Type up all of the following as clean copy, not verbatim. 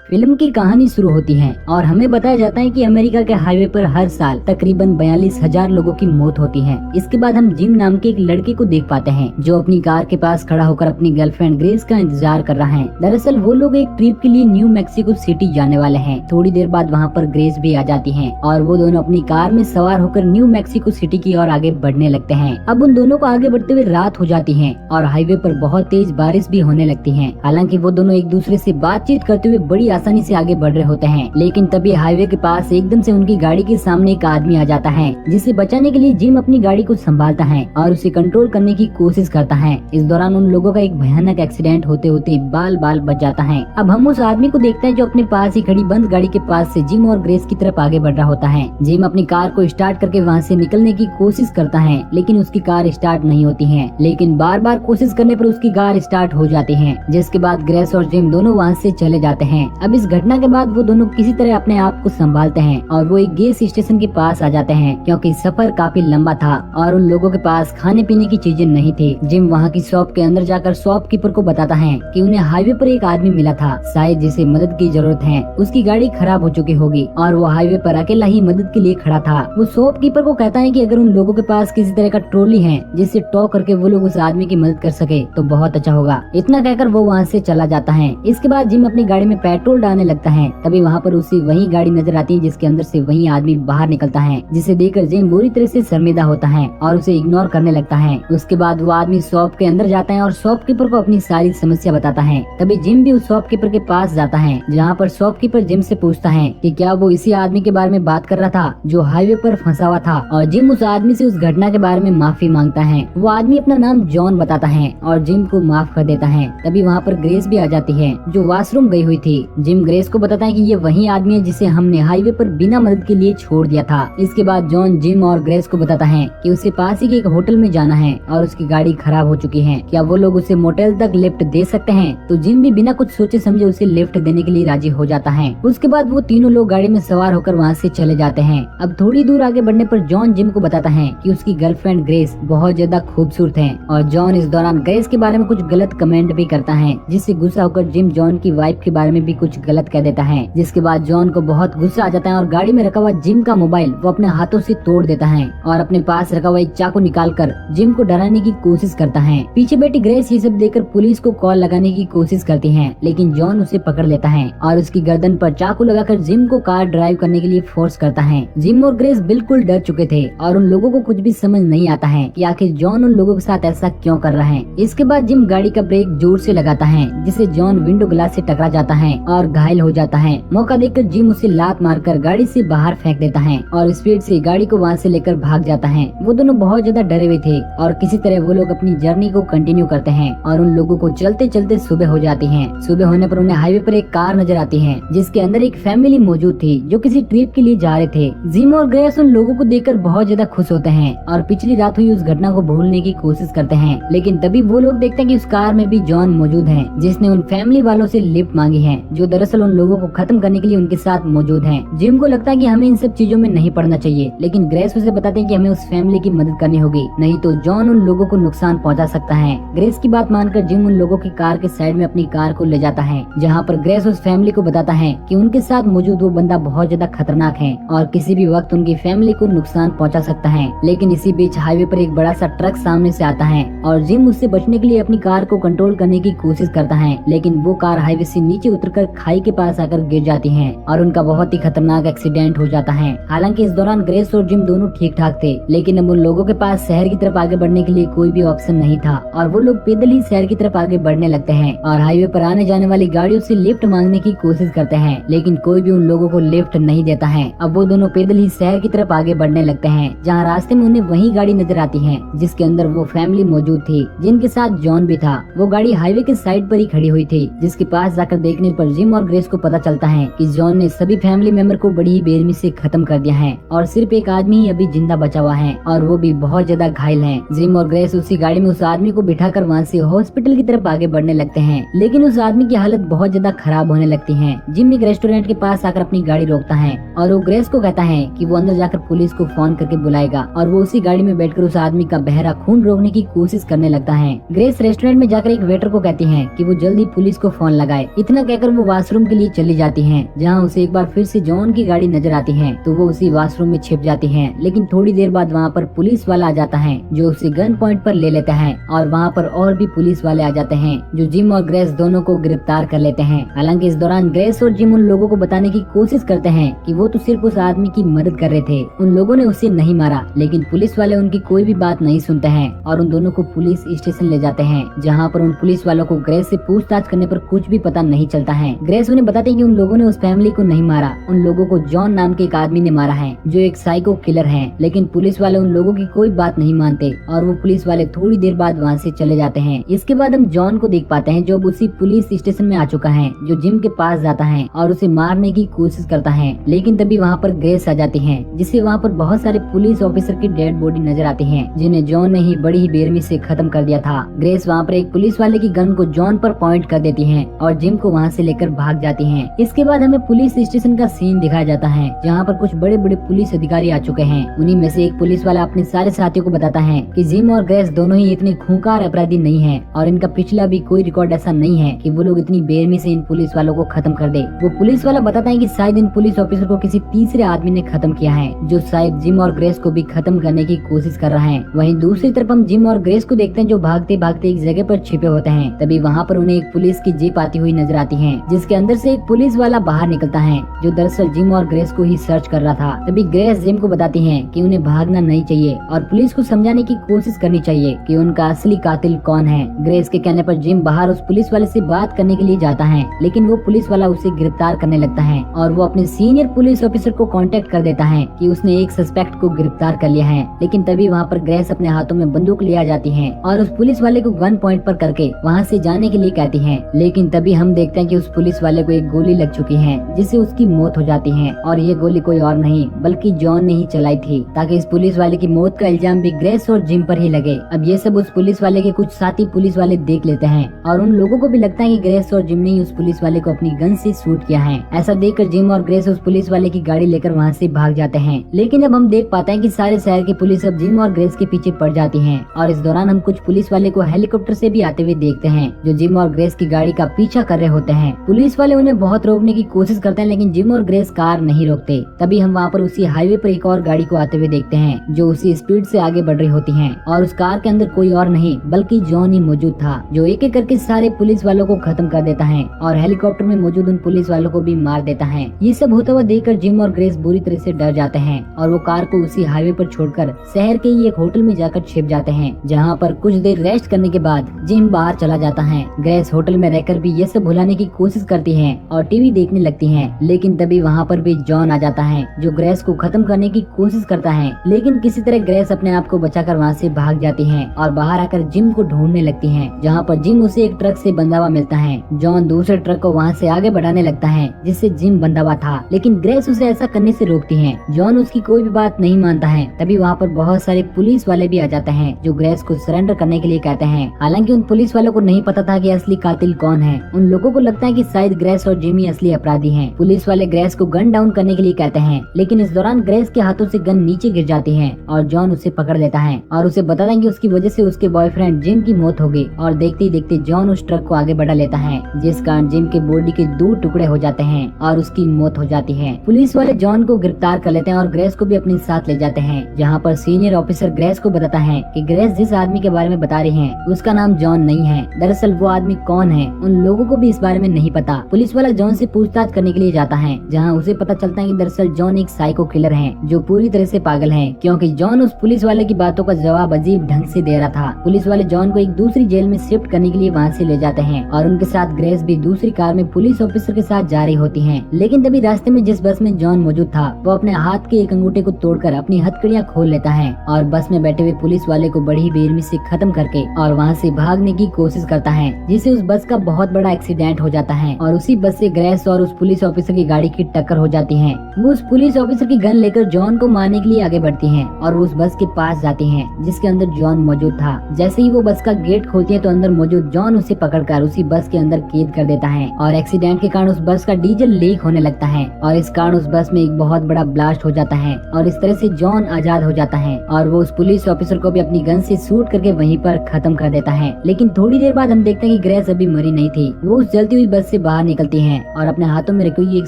Film की कहानी शुरू होती है और हमें बताया जाता है कि अमेरिका के हाईवे पर हर साल तकरीबन 42,000 लोगों की मौत होती है। इसके बाद हम जिम नाम के एक लड़के को देख पाते हैं जो अपनी कार के पास खड़ा होकर अपनी गर्लफ्रेंड ग्रेस का इंतजार कर रहा है। दरअसल वो लोग एक ट्रिप के लिए न्यू मैक्सिको सिटी जाने वाले हैं। थोड़ी देर बाद वहाँ पर ग्रेस भी आ जाती है और वो दोनों अपनी कार में सवार होकर न्यू मैक्सिको सिटी की ओर आगे बढ़ने लगते हैं। अब उन दोनों को आगे बढ़ते हुए रात हो जाती है और हाईवे पर बहुत तेज बारिश भी होने लगती है। हालांकि वो दोनों एक दूसरे से बातचीत करते हुए बड़ी आसानी से आगे बढ़ रहे होते हैं, लेकिन तभी हाईवे के पास एकदम से उनकी गाड़ी के सामने एक आदमी आ जाता है, जिसे बचाने के लिए जिम अपनी गाड़ी को संभालता है और उसे कंट्रोल करने की कोशिश करता है। इस दौरान उन लोगों का एक भयानक एक्सीडेंट होते होते बाल बाल बच जाता है। अब हम उस आदमी को देखते हैं जो अपने पास ही खड़ी बंद गाड़ी के पास से जिम और ग्रेस की तरफ आगे बढ़ रहा होता है। जिम अपनी कार को स्टार्ट करके वहाँ से निकलने की कोशिश करता है, लेकिन उसकी कार स्टार्ट नहीं होती है। लेकिन बार बार कोशिश करने पर उसकी कार स्टार्ट हो जाती है, जिसके बाद ग्रेस और जिम दोनों वहाँ से चले जाते हैं। अब इस घटना के बाद वो दोनों किसी तरह अपने आप को संभालते हैं और वो एक गैस स्टेशन के पास आ जाते हैं, क्योंकि सफर काफी लंबा था और उन लोगों के पास खाने पीने की चीजें नहीं थी। जिम वहाँ की शॉप के अंदर जाकर शॉपकीपर को बताता है कि उन्हें हाईवे पर एक आदमी मिला था, शायद जिसे मदद की जरूरत है। उसकी गाड़ी खराब हो चुकी होगी और वो हाईवे पर अकेला ही मदद के लिए खड़ा था। वो शॉपकीपर को कहता है कि अगर उन लोगों के पास किसी तरह का ट्रॉली है जिससे टॉ करके वो लोग उस आदमी की मदद कर सके तो बहुत अच्छा होगा। इतना कहकर वो वहाँ से चला जाता है। इसके बाद जिम अपनी गाड़ी में पेट्रोल डालने लगता है। तभी वहाँ पर उसी वही गाड़ी नजर आती है जिसके अंदर से वही आदमी बाहर निकलता है, जिसे देखकर जिम बुरी तरह से शर्मिंदा होता है और उसे इग्नोर करने लगता है। उसके बाद वो आदमी शॉप के अंदर जाता है और शॉपकीपर को अपनी सारी समस्या बताता है। तभी जिम भी उस शॉपकीपर के पास जाता है, जहाँ पर शॉपकीपर जिम से पूछता है कि क्या वो इसी आदमी के बारे में बात कर रहा था जो हाईवे पर फंसा हुआ था, और जिम उस आदमी से उस घटना के बारे में माफी मांगता है। वो आदमी अपना नाम जॉन बताता है और जिम को माफ कर देता है। तभी वहाँ पर ग्रेस भी आ जाती है जो वॉशरूम गई हुई थी। जिम ग्रेस को बताता है कि ये वही आदमी है जिसे हमने हाईवे पर बिना मदद के लिए छोड़ दिया था। इसके बाद जॉन जिम और ग्रेस को बताता है कि उसे पास ही के एक होटल में जाना है और उसकी गाड़ी खराब हो चुकी है। क्या वो लोग उसे मोटेल तक लिफ्ट दे सकते हैं? तो जिम भी बिना कुछ सोचे समझे उसे लिफ्ट देने के लिए राजी हो जाता है। उसके बाद वो तीनों लोग गाड़ी में सवार होकर वहाँ से चले जाते हैं। अब थोड़ी दूर आगे बढ़ने पर जॉन जिम को बताता है कि उसकी गर्लफ्रेंड ग्रेस बहुत ज्यादा खूबसूरत है और जॉन इस दौरान ग्रेस के बारे में कुछ गलत कमेंट भी करता है, जिससे गुस्सा होकर जिम जॉन की वाइफ के बारे में भी कुछ गलत कह देता है। जिसके बाद जॉन को बहुत गुस्सा आ जाता है और गाड़ी में रखा हुआ जिम का मोबाइल वो अपने हाथों से तोड़ देता है और अपने पास रखा हुआ एक चाकू निकालकर जिम को डराने की कोशिश करता है। पीछे बैठी ग्रेस ये सब देखकर पुलिस को कॉल लगाने की कोशिश करती है, लेकिन जॉन उसे पकड़ लेता है और उसकी गर्दन पर चाकू लगाकर जिम को कार ड्राइव करने के लिए फोर्स करता है। जिम और ग्रेस बिल्कुल डर चुके थे और उन लोगों को कुछ भी समझ नहीं आता है कि आखिर जॉन उन लोगों के साथ ऐसा क्यों कर रहा है। इसके बाद जिम गाड़ी का ब्रेक जोर से लगाता है, जिससे जॉन विंडो ग्लास से टकरा जाता है और घायल हो जाता है। मौका देखकर जिम उसे लात मारकर गाड़ी से बाहर फेंक देता है और स्पीड से गाड़ी को वहाँ से लेकर भाग जाता है। वो दोनों बहुत ज्यादा डरे हुए थे और किसी तरह वो लोग अपनी जर्नी को कंटिन्यू करते हैं और उन लोगों को चलते चलते सुबह हो जाती है। सुबह होने पर उन्हें हाईवे पर एक कार नजर आती है जिसके अंदर एक फैमिली मौजूद थी जो किसी ट्रिप के लिए जा रहे थे। जिम और ग्रेस उन लोगों को देखकर बहुत ज्यादा खुश होते हैं और पिछली रात हुई उस घटना को भूलने की कोशिश करते हैं, लेकिन तभी वो लोग देखते हैं कि उस कार में भी जॉन मौजूद है, जिसने उन फैमिली वालों से लिफ्ट मांगी है, जो दरअसल उन लोगों को खत्म करने के लिए उनके साथ मौजूद है। जिम को लगता है कि हमें इन सब चीजों में नहीं पड़ना चाहिए, लेकिन ग्रेस उसे बताते हैं कि हमें उस फैमिली की मदद करनी होगी, नहीं तो जॉन उन लोगों को नुकसान पहुंचा सकता है। ग्रेस की बात मानकर जिम उन लोगों की कार के साइड में अपनी कार को ले जाता है, जहाँ पर ग्रेस उस फैमिली को बताता है कि उनके साथ मौजूद वो बंदा बहुत ज्यादा खतरनाक है और किसी भी वक्त उनकी फैमिली को नुकसान पहुंचा सकता है। लेकिन इसी बीच हाईवे पर एक बड़ा सा ट्रक सामने से आता है और जिम उससे बचने के लिए अपनी कार को कंट्रोल करने की कोशिश करता है, लेकिन वो कार हाईवे से नीचे उतरकर खाई के पास आकर गिर जाती है और उनका बहुत ही खतरनाक एक्सीडेंट हो जाता है। हालांकि इस दौरान ग्रेस और जिम दोनों ठीक ठाक थे, लेकिन अब उन लोगों के पास शहर की तरफ आगे बढ़ने के लिए कोई भी ऑप्शन नहीं था और वो लोग पैदल ही शहर की तरफ आगे बढ़ने लगते हैं और हाईवे पर आने जाने वाली गाड़ियों से लिफ्ट मांगने की कोशिश करते हैं, लेकिन कोई भी उन लोगों को लिफ्ट नहीं देता है। अब वो दोनों पैदल ही शहर की तरफ आगे बढ़ने लगते हैं, जहाँ रास्ते में उन्हें वही गाड़ी नजर आती है जिसके अंदर वो फैमिली मौजूद थी, जिनके साथ जॉन भी था। वो गाड़ी हाईवे के साइड पर ही खड़ी हुई थी, जिसके पास जाकर देखने पर जिम और ग्रेस को पता चलता है कि जॉन ने सभी फैमिली मेंबर को बड़ी ही बेरहमी से खत्म कर दिया है और सिर्फ एक आदमी ही अभी जिंदा बचा हुआ है और वो भी बहुत ज्यादा घायल है। जिम और ग्रेस उसी गाड़ी में उस आदमी को बिठाकर वहाँ से हॉस्पिटल की तरफ आगे बढ़ने लगते हैं, लेकिन उस आदमी की हालत बहुत ज्यादा खराब होने लगती है। जिम एक रेस्टोरेंट के पास आकर अपनी गाड़ी रोकता है और वो ग्रेस को कहता है कि वो अंदर जाकर पुलिस को फोन करके बुलाएगा और वो उसी गाड़ी में बैठकर उस आदमी का बहरा खून रोकने की कोशिश करने लगता है। ग्रेस रेस्टोरेंट में जाकर एक वेटर को कहती है कि वो जल्दी पुलिस को फोन लगाए। इतना कहकर वो वॉशरूम के लिए चली जाती है, जहाँ उसे एक बार फिर से जॉन की गाड़ी नजर आती है, तो वो उसी वॉशरूम में छिप जाती है। लेकिन थोड़ी देर बाद वहाँ पर पुलिस वाला आ जाता है, जो उसे गन पॉइंट पर ले लेता है, और वहाँ पर और भी पुलिस वाले आ जाते हैं, जो जिम और ग्रेस दोनों को गिरफ्तार कर लेते हैं। हालांकि इस दौरान ग्रेस और जिम उन लोगों को बताने की कोशिश करते हैं कि वो तो सिर्फ उस आदमी की मदद कर रहे थे, उन लोगों ने उसे नहीं मारा। लेकिन पुलिस वाले उनकी कोई भी बात नहीं सुनते हैं और उन दोनों को पुलिस स्टेशन ले जाते हैं, जहाँ पर उन पुलिस वालों को ग्रेस से पूछताछ करने पर कुछ भी पता नहीं चलता है। ग्रेस उन्हें बताते हैं कि उन लोगों ने उस फैमिली को नहीं मारा, उन लोगों को जॉन नाम के एक आदमी ने मारा है, जो एक साइको किलर है। लेकिन पुलिस वाले उन लोगों की कोई बात नहीं मानते और वो पुलिस वाले थोड़ी देर बाद वहाँ से चले जाते हैं। इसके बाद हम जॉन को देख पाते हैं, जो अब उसी पुलिस स्टेशन में आ चुका है, जो जिम के पास जाता है और उसे मारने की कोशिश करता है। लेकिन तभी वहाँ पर ग्रेस आ जाती है, जिससे वहाँ पर बहुत सारे पुलिस ऑफिसर की डेड बॉडी नजर आती है, जिन्हें जॉन ने ही बड़ी ही बेरहमी से खत्म कर दिया था। ग्रेस वहाँ पर एक पुलिस वाले की गन को जॉन पर पॉइंट कर देती है और जिम को वहाँ से लेकर भाग जाती है। इसके बाद हमें पुलिस स्टेशन का सीन दिखाया जाता है, जहाँ पर कुछ बड़े बड़े पुलिस अधिकारी आ चुके हैं। उन्हीं में से एक पुलिस वाला अपने सारे साथियों को बताता है कि जिम और ग्रेस दोनों ही इतने खूंखार अपराधी नहीं हैं और इनका पिछला भी कोई रिकॉर्ड ऐसा नहीं है कि वो लोग इतनी बेरहमी से इन पुलिस वालों को खत्म कर दे। वो पुलिस वाला बताता है कि शायद इन पुलिस ऑफिसर को किसी तीसरे आदमी ने खत्म किया है, जो शायद जिम और ग्रेस को भी खत्म करने की कोशिश कर रहा है। वहीं दूसरी तरफ हम जिम और ग्रेस को देखते हैं, जो भागते भागते एक जगह पर छिपे होते हैं। तभी वहाँ पर उन्हें एक पुलिस की जीप आती हुई नजर आती है, जिसके अंदर से एक पुलिस वाला बाहर निकलता है, जो दरअसल जिम और ग्रेस को ही सर्च कर रहा था। तभी ग्रेस जिम को बताती है कि उन्हें भागना नहीं चाहिए और पुलिस को समझाने की कोशिश करनी चाहिए कि उनका असली कातिल कौन है। ग्रेस के कहने पर जिम बाहर उस पुलिस वाले से बात करने के लिए जाता है, लेकिन वो पुलिस वाला उसे गिरफ्तार करने लगता है और वो अपने सीनियर पुलिस ऑफिसर को कांटेक्ट कर देता है कि उसने एक सस्पेक्ट को गिरफ्तार कर लिया है। लेकिन तभी वहाँ पर ग्रेस अपने हाथों में बंदूक ले आ जाती है और उस पुलिस वाले को गन पॉइंट पर करके वहाँ से जाने के लिए कहती है। लेकिन तभी हम देखते हैं कि उस पुलिस वाले को एक गोली लग चुकी है, जिससे उसकी मौत हो जाती है और ये गोली कोई और नहीं बल्कि जॉन ने ही चलाई थी, ताकि इस पुलिस वाले की मौत का इल्जाम भी ग्रेस और जिम पर ही लगे। अब ये सब उस पुलिस वाले के कुछ साथी पुलिस वाले देख लेते हैं और उन लोगों को भी लगता है कि ग्रेस और जिम ने उस पुलिस वाले को अपनी गन से शूट किया है। ऐसा देखकर जिम और ग्रेस उस पुलिस वाले की गाड़ी लेकर वहाँ से भाग जाते हैं। लेकिन अब हम देख पाते हैं कि सारे शहर की पुलिस अब जिम और ग्रेस के पीछे पड़ जाती है और इस दौरान हम कुछ पुलिस वाले को हेलीकॉप्टर से भी आते हुए देखते हैं, जो जिम और ग्रेस की गाड़ी का पीछा कर रहे होते हैं। पुलिस वाले उन्हें बहुत रोकने की कोशिश करते हैं, लेकिन जिम और ग्रेस कार नहीं रोकते। तभी हम वहाँ पर उसी हाईवे पर एक और गाड़ी को आते हुए देखते हैं, जो उसी स्पीड से आगे बढ़ रही होती है और उस कार के अंदर कोई और नहीं बल्कि जॉन ही मौजूद था, जो एक एक करके सारे पुलिस वालों को खत्म कर देता है और हेलीकॉप्टर में मौजूद उन पुलिस वालों को भी मार देता है। ये सब होता हुआ देखकर जिम और ग्रेस बुरी तरह से डर जाते हैं और वो कार को उसी हाईवे पर छोड़कर शहर के ही एक होटल में जाकर छिप जाते हैं, जहाँ पर कुछ देर रेस्ट करने के बाद जिम बाहर चला जाता है। ग्रेस होटल में रहकर भी ये सब भुलाने की कोशिश करती है और टीवी देखने लगती है। लेकिन तभी वहाँ पर भी जॉन आ जाता है, जो ग्रेस को खत्म करने की कोशिश करता है। लेकिन किसी तरह ग्रेस अपने आप को बचाकर वहाँ से भाग जाती है और बाहर आकर जिम को ढूंढने लगती है, जहाँ पर जिम उसे एक ट्रक से बंधा हुआ मिलता है। जॉन दूसरे ट्रक को वहाँ से आगे बढ़ाने लगता है, जिससे जिम बंधा हुआ था, लेकिन ग्रेस उसे ऐसा करने से रोकती है। जॉन उसकी कोई भी बात नहीं मानता है। तभी वहाँ पर बहुत सारे पुलिस वाले भी आ जाते हैं, जो ग्रेस को सरेंडर करने के लिए कहते हैं। हालांकि उन पुलिस वालों को नहीं पता था कि असली कातिल कौन है। उन लोगों को लगता है कि शायद ग्रेस और जिमी असली अपराधी हैं। पुलिस वाले ग्रेस को गन डाउन करने के लिए कहते हैं, लेकिन इस दौरान ग्रेस के हाथों से गन नीचे गिर जाती है और जॉन उसे पकड़ लेता है और उसे बताता है कि उसकी वजह से उसके बॉयफ्रेंड जिम की मौत हो गई। और देखते ही देखते जॉन उस ट्रक को आगे बढ़ा लेता है, जिस कारण जिम के बॉडी के 2 टुकड़े हो जाते हैं और उसकी मौत हो जाती है। पुलिस वाले जॉन को गिरफ्तार कर लेते हैं और ग्रेस को भी अपने साथ ले जाते हैं, जहाँ पर सीनियर ऑफिसर ग्रेस को बताता है कि ग्रेस जिस आदमी के बारे में बता रही है उसका नाम जॉन नहीं है। दरअसल वो आदमी कौन है उन लोगों को भी इस बारे में नहीं पता। पुलिस वाला जॉन से पूछताछ करने के लिए जाता है, जहाँ उसे पता चलता है कि दरअसल जॉन एक साइको किलर है, जो पूरी तरह से पागल है, क्योंकि जॉन उस पुलिस वाले की बातों का जवाब अजीब ढंग से दे रहा था। पुलिस वाले जॉन को एक दूसरी जेल में शिफ्ट करने के लिए वहाँ से ले जाते हैं और उनके साथ ग्रेस भी दूसरी कार में पुलिस ऑफिसर के साथ जा रही होती है। लेकिन तभी रास्ते में जिस बस में जॉन मौजूद था, वो अपने हाथ के एक अंगूठे को तोड़कर अपनी हथकड़ियाँ खोल लेता है और बस में बैठे हुए पुलिस वाले को बड़ी बेरहमी से खत्म करके और वहाँ से भागने की कोशिश करता है, जिससे उस बस का बहुत बड़ा एक्सीडेंट हो जाता है और उसी बस से ग्रेस और उस पुलिस ऑफिसर की गाड़ी की टक्कर हो जाती है। वो उस पुलिस ऑफिसर की गन लेकर जॉन को मारने के लिए आगे बढ़ती हैं और वो उस बस के पास जाती हैं, जिसके अंदर जॉन मौजूद था। जैसे ही वो बस का गेट खोलती है तो अंदर मौजूद जॉन उसे पकड़कर उसी बस के अंदर कैद कर देता है और एक्सीडेंट के कारण उस बस का डीजल लीक होने लगता है और इस कारण उस बस में एक बहुत बड़ा ब्लास्ट हो जाता है और इस तरह से जॉन आजाद हो जाता है और वो उस पुलिस ऑफिसर को भी अपनी गन से शूट करके वहीं पर खत्म कर देता है। लेकिन थोड़ी देर बाद हम देखते हैं कि ग्रेस अभी मरी नहीं थी। वो उस जलती हुई बस से बाहर निकलती हैं और अपने हाथों में रखी हुई एक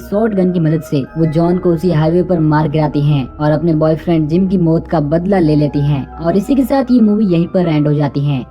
शॉर्ट गन की मदद से वो जॉन को उसी हाईवे पर मार गिराती हैं और अपने बॉयफ्रेंड जिम की मौत का बदला ले लेती हैं। और इसी के साथ ये मूवी यहीं पर एंड हो जाती है।